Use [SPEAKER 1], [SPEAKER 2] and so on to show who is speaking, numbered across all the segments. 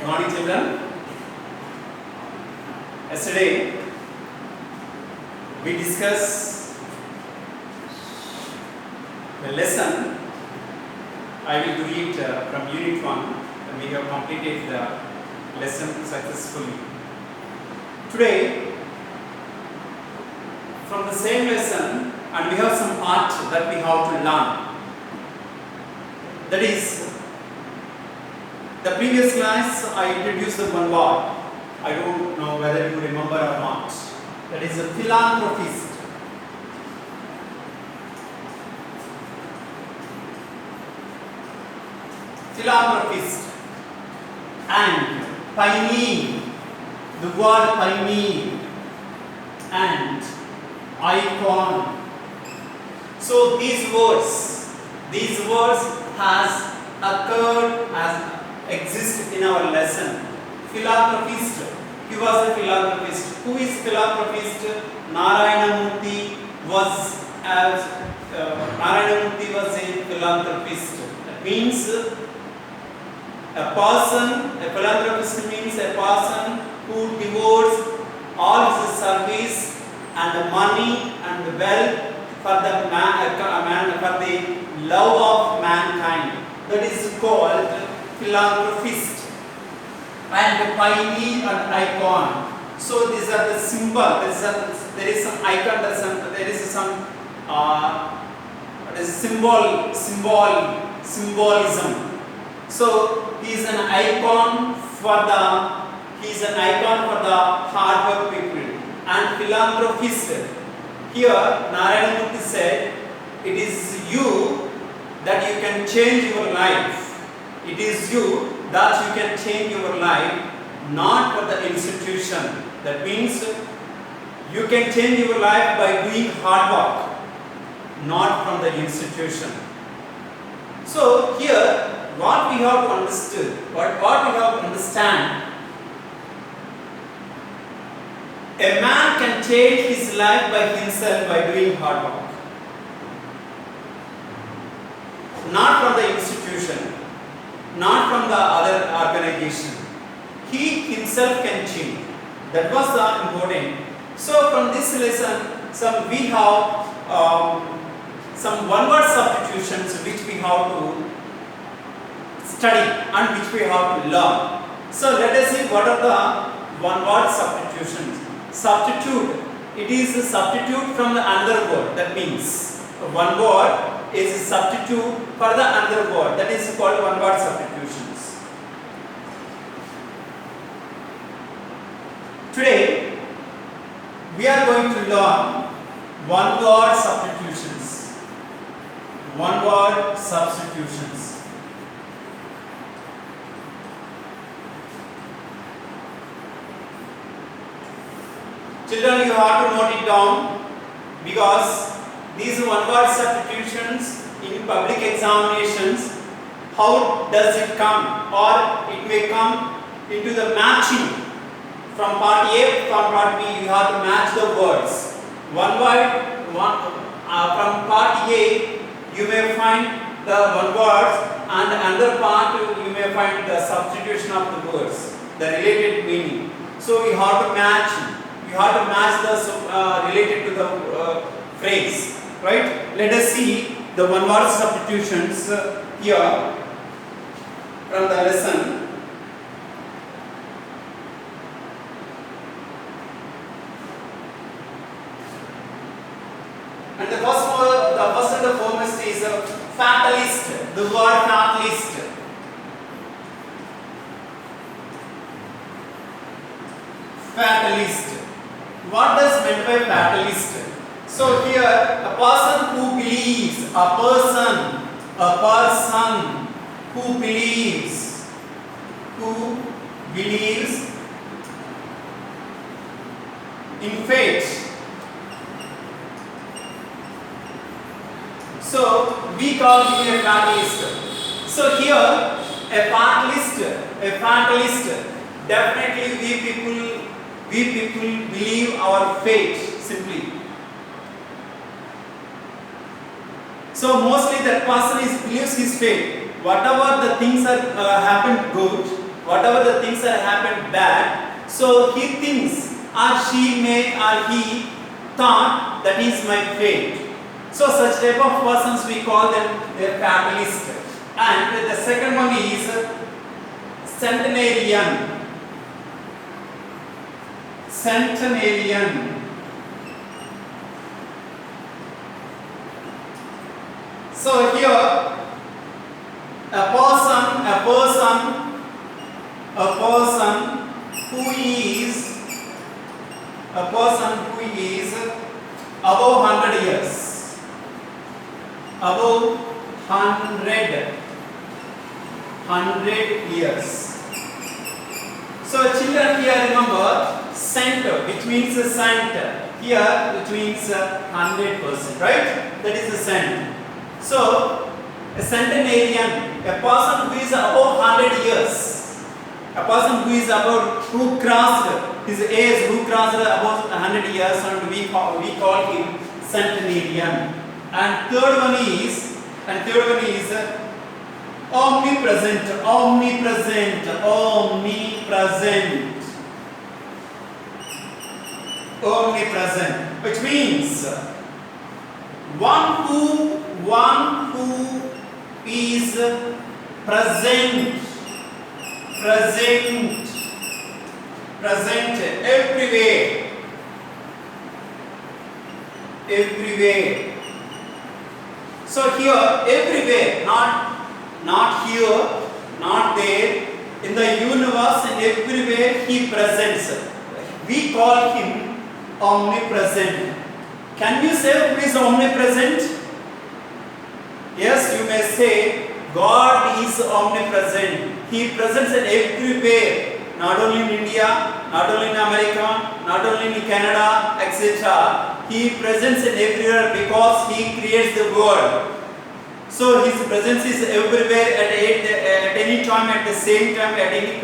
[SPEAKER 1] morning, children. Yesterday we discussed the lesson. I will do it from Unit 1, and we have completed the lesson successfully. Today, from the same lesson, and we have some part that we have to learn. That is, the previous class I introduced the one word. I don't know whether you remember or not. That is a philanthropist. Philanthropist and pioneer. The word pioneer and icon. So these words has occurred as exist in our lesson. Philanthropist. He was a philanthropist. Who is philanthropist? Narayana Murthy was a philanthropist. That means a philanthropist means a person who devotes all his service and money and wealth for the love of mankind. That is called philanthropist. And pioneer and icon. So these are the symbol. There is some icon. There is some symbolism. So he is an icon for the hard work people and philanthropist. Here Narayana Murthy said, it is you that you can change your life. It is you that you can change your life, not for the institution. That means you can change your life by doing hard work, not from the institution. So here, what we have understood, what we have to understand, a man can change his life by himself by doing hard work, not from the institution, not from the other organization. He himself can change. That was the important. So from this lesson, we have some one-word substitutions which we have to study and which we have to learn. So let us see what are the one-word substitutions. Substitute. It is a substitute from the another word. That means one word is a substitute for the another word. That is called one-word substitutions. Today, we are going to learn one-word substitutions. One-word substitutions. Children, you have to note it down because these one-word substitutions in public examinations, how does it come? Or it may come into the matching. From part A, from part B, you have to match the words. One word, from part A, you may find the one word, and another part you may find the substitution of the words, the related meaning. So you have to match. You have to match the related to the phrase, right? Let us see the one-word substitutions here from the lesson. And the first and the foremost is fatalist. The word fatalist. Fatalist. What does meant by fatalist? So here, a person who believes, who believes in fate. So we call him a fatalist. So here, a fatalist. Definitely, we people believe our fate simply. So mostly that person believes his fate. Whatever the things are happen good, whatever the things that happened bad, so he thinks or she may or he thought that is my fate. So such type of persons we call them their fatalist. And the second one is centenarian. Centenarian. So here a person who is above 100 years, above 100 years. So children, here remember cent, which means cent. Here which means 100%, right? That is the cent. So a centenarian, a person who is above 100 years, a person who crossed his age, who crossed above 100 years, and we call him centenarian. And third one is omnipresent. Omnipresent, which means one who is present everywhere. So here everywhere, not here, not there, in the universe and everywhere he presents. We call him omnipresent. Can you say who is omnipresent? Yes, you may say God is omnipresent. He presents everywhere, not only in India, not only in America, not only in Canada, etc. He presents everywhere because he creates the world. So his presence is everywhere at any time, at the same time, at any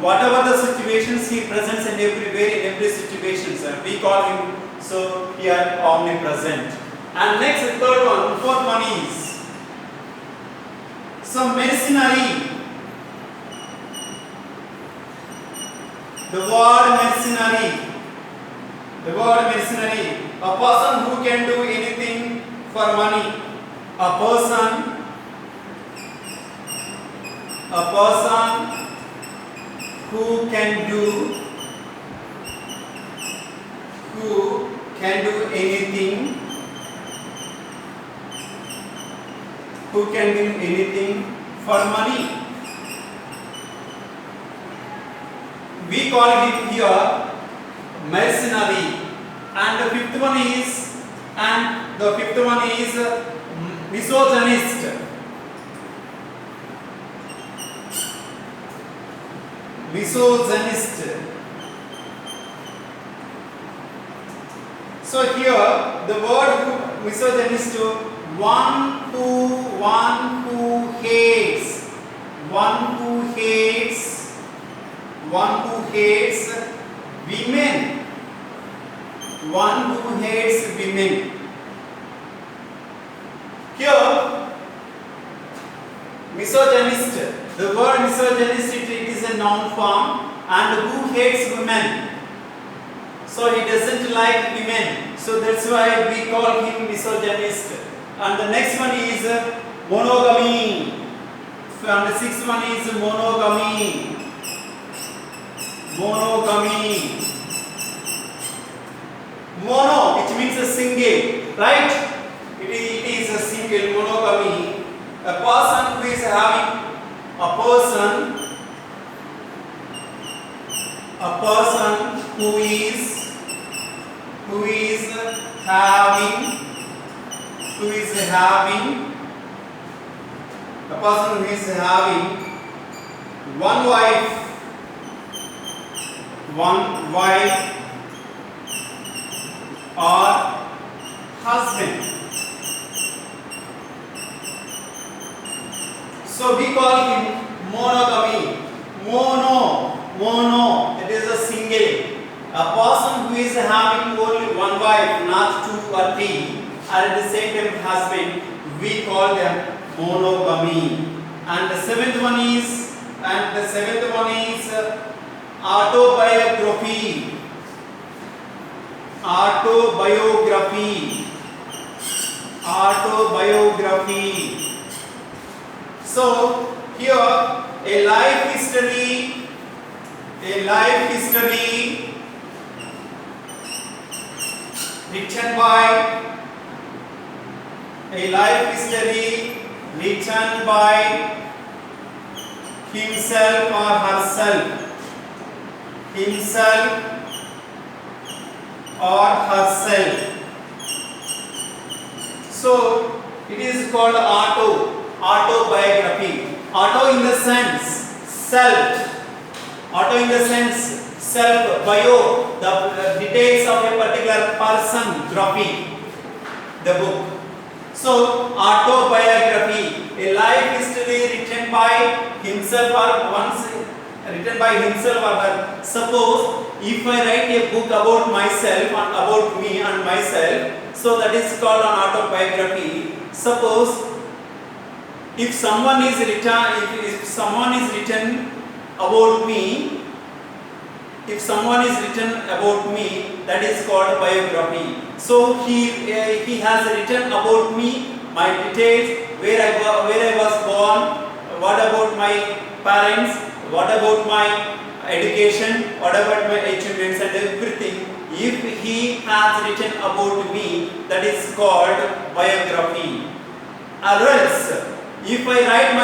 [SPEAKER 1] whatever the situations, he presents everywhere in every situation. We call him so here omnipresent. And next, fourth one is some mercenary. The word mercenary, a person who can do anything for money. A person who can do anything for money. We call him here mercenary. And the fifth one is misogynist. So here the word misogynist, one who hates women. One who hates women. Here, misogynist. The word misogynist, it is a noun form, and who hates women. So he doesn't like women. So that's why we call him misogynist. And the next one is monogamy. And the sixth one is monogamy. Mono, which means a single, right? It is a single, monogamy. A person who is having one wife or husband. So we call him monogamy. Mono, it is a single. A person who is having only one wife, not two or three, and at the same time husband, we call them monogamy. And the seventh one is And the seventh one is autobiography. Autobiography. Autobiography. So here a life history written by himself or herself. So it is called autobiography. Auto in the sense self. Auto in the sense self. Bio, the details of a particular person. Graphy, the book. So autobiography, a life history written by himself or her. Suppose if I write a book about myself and about me and myself, so that is called an autobiography. Suppose if someone is written about me, that is called biography. So he has written about me, my details, where I was born, what about my parents, what about my education, what about my achievements and everything. If he has written about me, that is called biography. Or else, if I write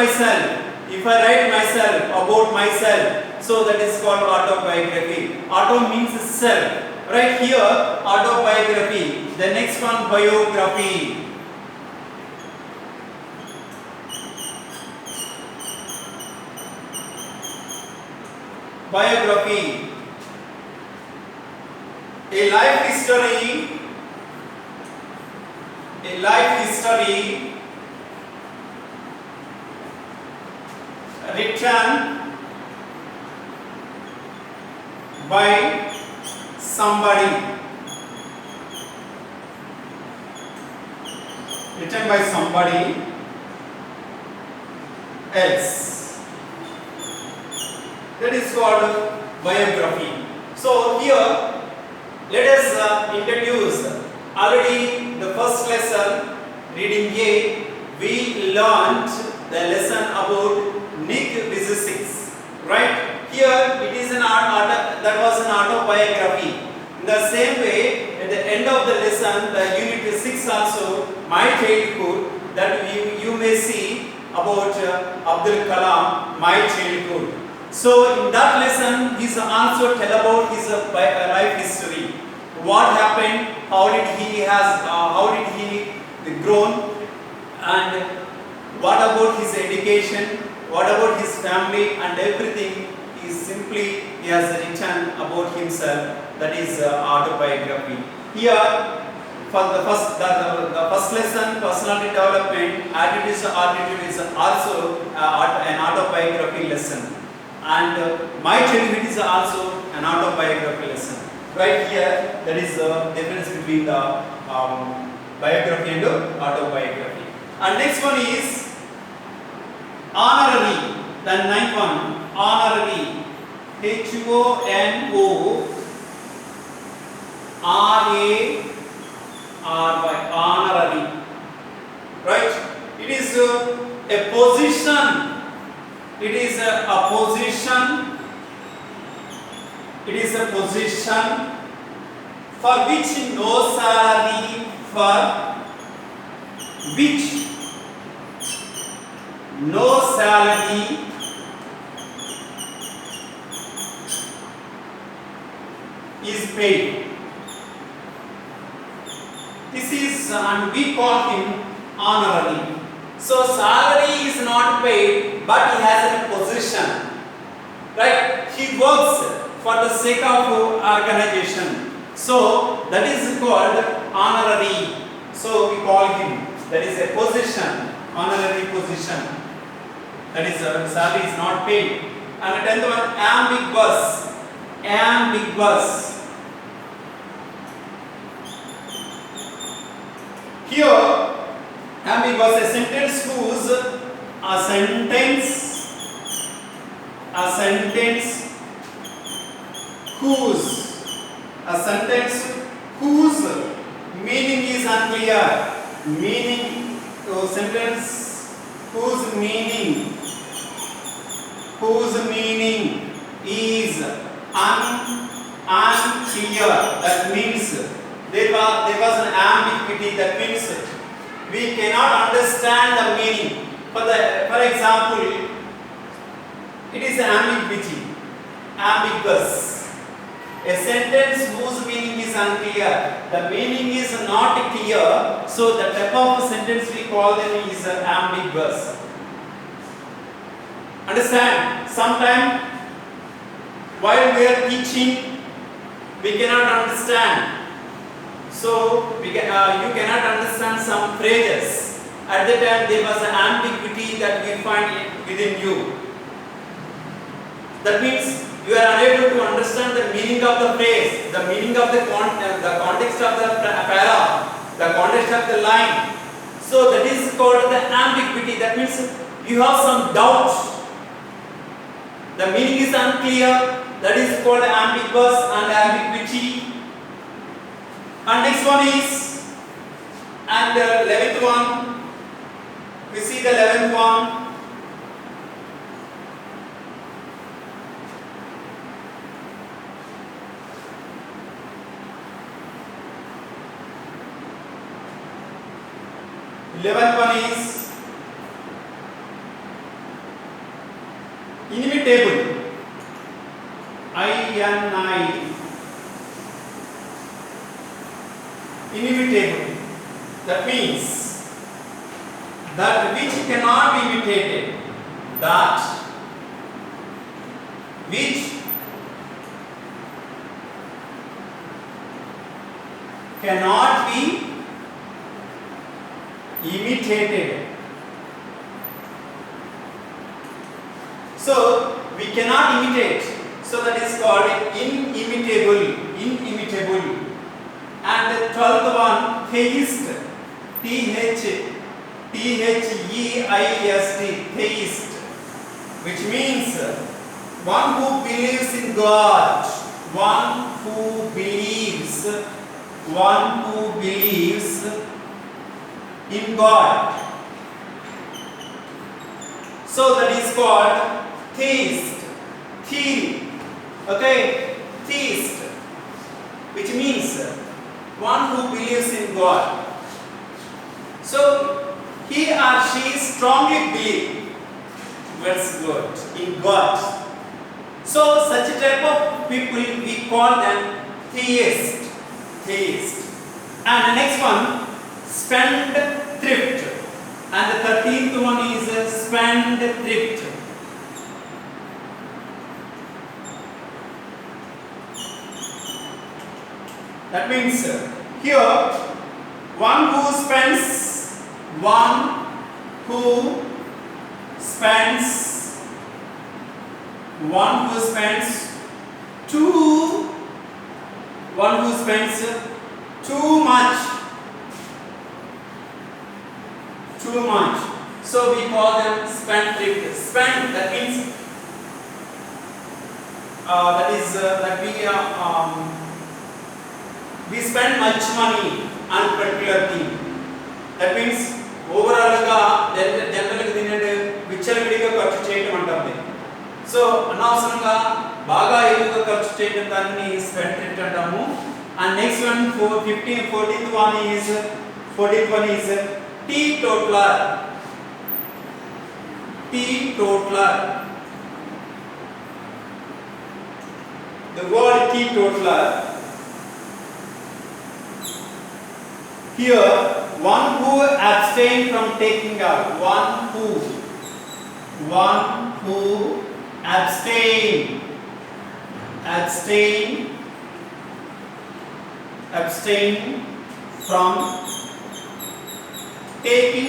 [SPEAKER 1] myself about myself, so that is called autobiography. Auto means self. Right here, autobiography. The next one, biography. Biography. A life history written by somebody else. That is called biography. So here let us introduce already the first lesson, reading A. We learnt the lesson about Nick Vujicic, right? Here it is that was an autobiography. In the same way, at the end of the lesson, the unit 6 also, my childhood, that you may see about Abdul Kalam, my childhood. So in that lesson, he also tell about his life history. What happened? How did he grown? And what about his education? What about his family and everything? He has written about himself. That is autobiography. Here, for the first lesson, personality development, attitude is also an autobiography lesson. And my childhood is also an autobiography lesson. Right here, that is the difference between the biography and autobiography. And next one is honorary. The ninth one, honorary. HONORARY. Honorary. Right? It is a position. It is a position for which no salary is paid. This is, and we call him honorary. So salary is not paid, but he has a position. Right? He works for the sake of organization. So that is called honorary. So we call him. That is a position, honorary position. That is salary is not paid. And the 10th one, ambiguous. Here, ambiguous, a sentence A sentence whose, a sentence whose meaning is unclear. Meaning, so sentence whose meaning is unclear. That means there was an ambiguity. That means we cannot understand the meaning. For example, it is ambiguous. A sentence whose meaning is unclear. The meaning is not clear, so the type of sentence we call them is ambiguous. Understand? Sometimes while we are teaching, we cannot understand. So you cannot understand some phrases. At the time there was an ambiguity that we find within you. That means you are unable to understand the meaning of the phrase, the meaning of the context of the para, the context of the line. So that is called the ambiguity. That means you have some doubts. The meaning is unclear. That is called ambiguous and ambiguity. And next one is, and 11th one, we see the 11th one. Is inimitable. Inimitable. That means that which cannot be imitated. That which cannot be imitated. So we cannot imitate. So that is called inimitable. And the 12th one, theist. Theist. Theist. Which means one who believes in God. One who believes in God. So that is called theist. Okay, theist, which means one who believes in God. So he or she strongly believes in God. So such a type of people we call them theist. And the next one, spendthrift. And the 13th one is spendthrift. That means here one who spends too much. So we call them spendthrift. Spend, that means we spend much money on particular thing. That means overall ga general ga dinade vichalavidiga ఖర్చు చేయడం అంటారు. So అనవసరంగా బాగా ఎక్కువగా ఖర్చు చేయడం దాన్ని spend అంటాము. And next one, 14th one is teetotaler. The word teetotaler, here one who abstain from taking out. One who abstain from taking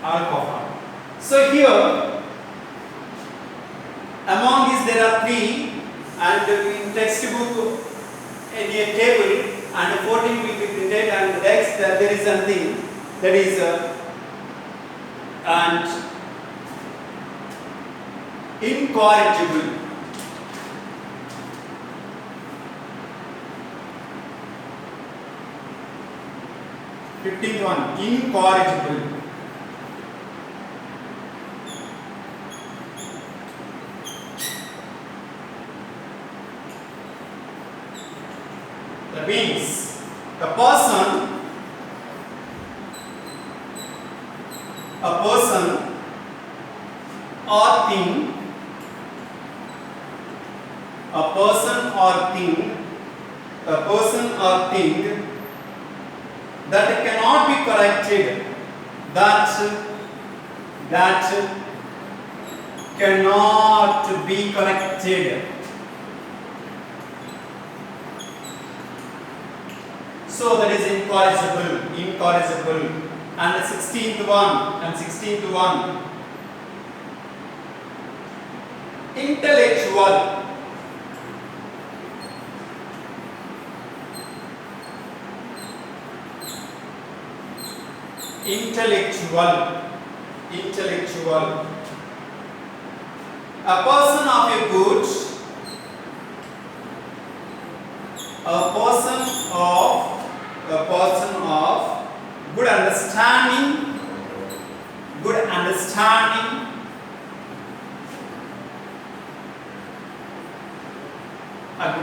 [SPEAKER 1] alcohol. So here among these there are three, and in textbook in a table and 14 will be printed, and next there is something that is and incorrigible. Fifteenth one, incorrigible. That means a person or thing, a person or thing that cannot be corrected, that cannot be corrected. So that is incorrigible. And the 16th one, intellectual. A person of good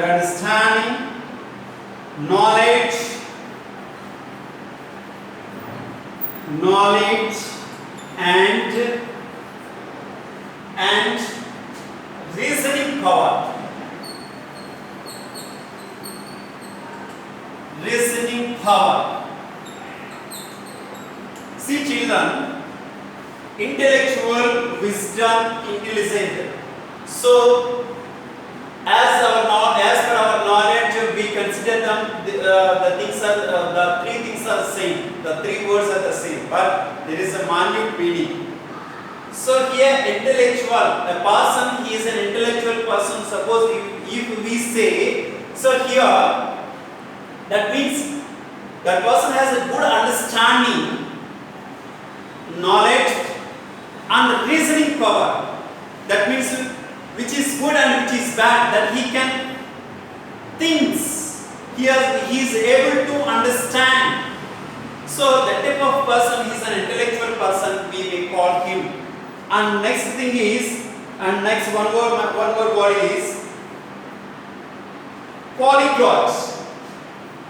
[SPEAKER 1] understanding, knowledge and reasoning power. See children, intellectual, wisdom, intelligent. So as per our knowledge, we consider them the things are the three things are the same. The three words are the same, but there is a minute meaning. So here, intellectual, a person, he is an intellectual person. Suppose if we say, so here, that means that person has a good understanding, knowledge and reasoning power. That means which is good and which is bad, that he can think. He is able to understand. So that type of person is an intellectual person, we may call him. And next thing is, and next one more word is polyglot.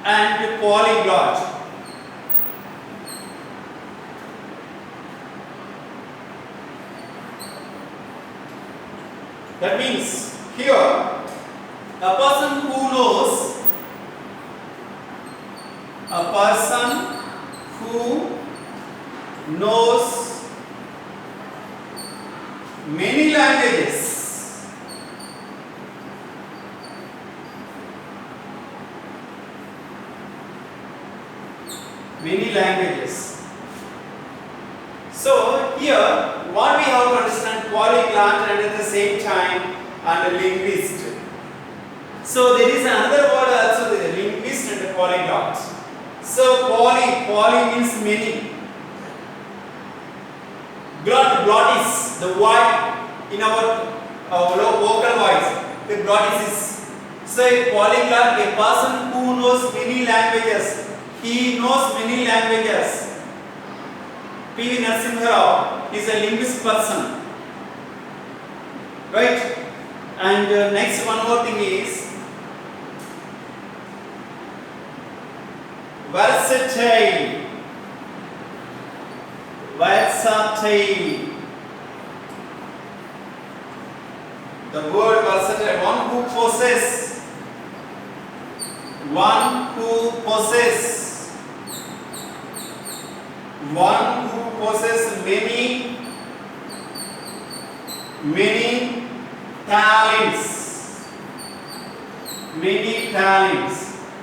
[SPEAKER 1] And polyglot. That means here a person who knows many languages. So here what we have to understand, polyglot and at the same time and a linguist. So there is another word also, the linguist and the polyglot. So poly means many. Glot is the word in our vocal voice. The glot is. So a polyglot, a person who knows many languages. He knows many languages. P.V. Narasimha Rao is a linguist person. Right? And next one more thing is versatile. The word versatile, one who possesses many talents.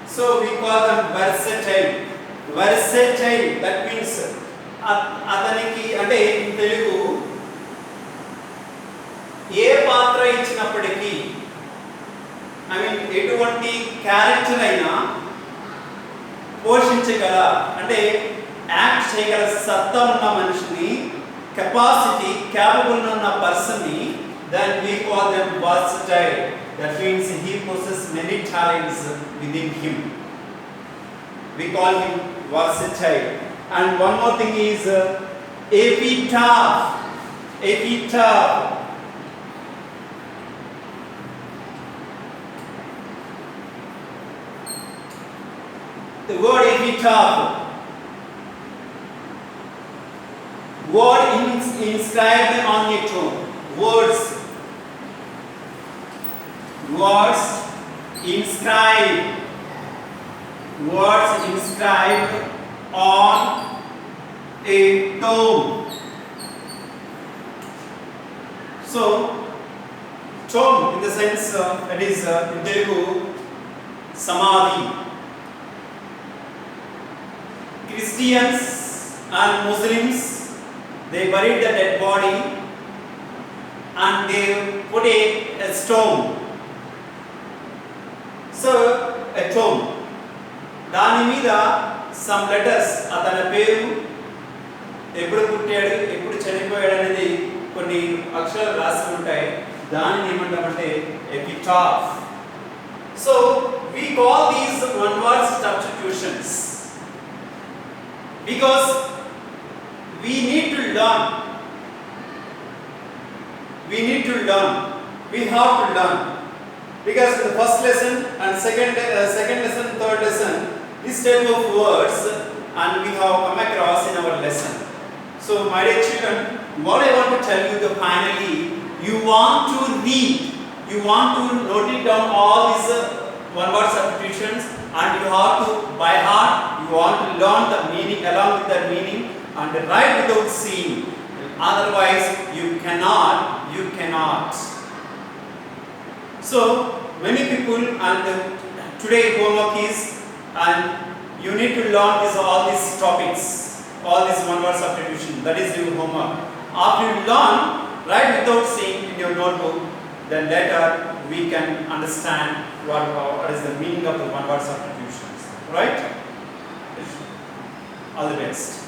[SPEAKER 1] So we call them versatile. That means అతనికి అంటే తెలుగు ఏ పాత్ర ఇచ్చినప్పటికీ, I mean ఎటువంటి character అయినా పోషించగల అంటే act చేయగల సత్తా ఉన్న మనిషిని, కెపాసిటీ క్యాపబుల్ ఉన్న పర్సన్ని, then we call them versatile. That means he possesses many talents within him. We call him versatile. And one more thing is epitaph. Epitaph. The word epitaph, word inscribed on a tomb. Words inscribed on a tomb. So tomb in the sense that is in Telugu samadhi. Christians and Muslims, they buried the dead body and they put a stone. So a tomb. దాని మీద some letters, అతని పేరు, ఎప్పుడు పుట్టాడు, ఎప్పుడు చనిపోయాడు అనేది కొన్ని అక్షరాలు రాసి ఉంటాయి. దానిని ఏమంటామంటే ఎపిటాఫ్. So we call these one word substitutions because we need to learn. We have to learn because in the first lesson and second lesson, third lesson, this type of words and we have come across in our lesson. So my dear children, what I want to tell you finally, you want to read, you want to note it down all these one word substitutions, and you have to by heart, you want to learn the meaning along with that meaning and write without seeing. Otherwise you cannot. So many people, and today homework is, and you need to learn all these topics, all these one word substitution. That is your homework. After you learn, write without seeing in your notebook. Then later we can understand what is the meaning of the one word substitutions. Right? All the best.